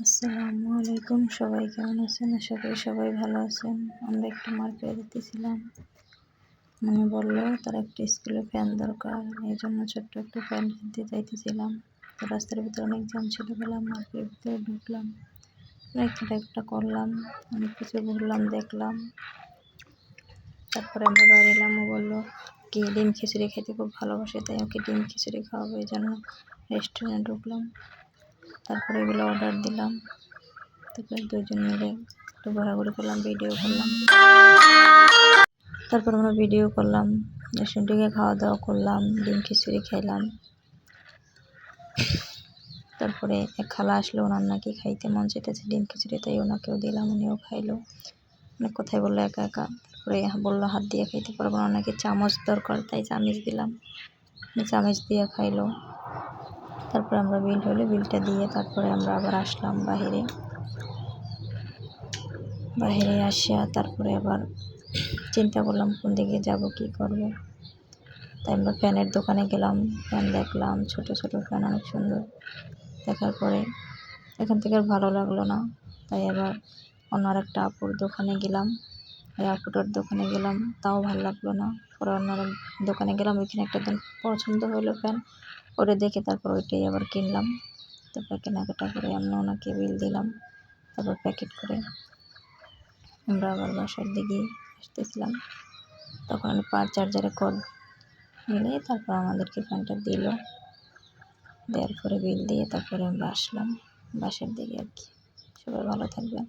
আসসালামু আলাইকুম, সবাই কেমন আছেন? আশা করি সবাই ভালো আছেন। আমরা একটু মার্কেটে যেতেছিলাম, মনে বললো তার একটা স্কুলে ফ্যান দরকার, এই জন্য ছোট্ট একটা ফ্যান কিনতে চাইতেছিলাম। তো রাস্তার ভিতরে অনেক জ্যাম ছিল, গেলাম মার্কেটের ভিতরে ঢুকলাম, একটা করলাম, অনেক কিছু ঘুরলাম, দেখলাম। তারপরে আমরা বাইরে এলাম। ও বললো কি ডিম খিচুড়ি খেতে খুব ভালোবাসে, তাই ওকে ডিম খিচুড়ি খাওয়াবো, এই জন্য রেস্টুরেন্টে ঢুকলাম। তারপরে এগুলো অর্ডার দিলাম। তারপরে দুজন মিলে একটু ঘোরাঘুরি করলাম, ভিডিও করলাম। তারপর আমরা ভিডিও করলাম, রেস্টুরেন্টে খাওয়া দাওয়া করলাম, ডিম খিচুড়ি খাইলাম। তারপরে এক খালা আসলো, ওনার নাকি খাইতে মন চাইতেছে ডিম খিচুড়ি, তাই ওনাকেও দিলাম, উনিও খাইলো। অনেক কথাই বললো একা একা। তারপরে বললো হাত দিয়ে খাইতে পারবো না, নাকি চামচ দরকার, তাই চামচ দিলাম, চামচ দিয়ে খাইলো। তারপরে আমরা বিল হলো, বিলটা দিয়ে তারপরে আমরা আবার আসলাম বাহিরে আসিয়া তারপরে আবার চিন্তা করলাম কোন দিকে যাব, কি করব। তাই আমরা ফ্যানের দোকানে গেলাম, ফ্যান দেখলাম, ছোট ছোট ফ্যান, অনেক সুন্দর। দেখার পরে এখান থেকে আর ভালো লাগলো না, তাই আবার অন্য একটা আপুর দোকানে গেলাম। ওই আপুটার দোকানে গেলাম, তাও ভালো লাগলো না। পরে অন্য দোকানে গেলাম, ওইখানে একটা পছন্দ হলো ফ্যান, ওটা দেখে তারপর ওইটাই আবার কিনলাম। তারপর কেনাকাটা করে আমরা ওনাকে বিল দিলাম, তারপর প্যাকেট করে আমরা আবার বাসার দিকে আসতেছিলাম। তখন আমি চার্জারে কর্ড মিলিয়ে তারপর আমাদেরকে ফ্যানটা দিল। দেওয়ার পরে বিল দিয়ে তারপরে আমরা আসলাম বাসার দিকে আর কি। সবাই ভালো থাকবেন।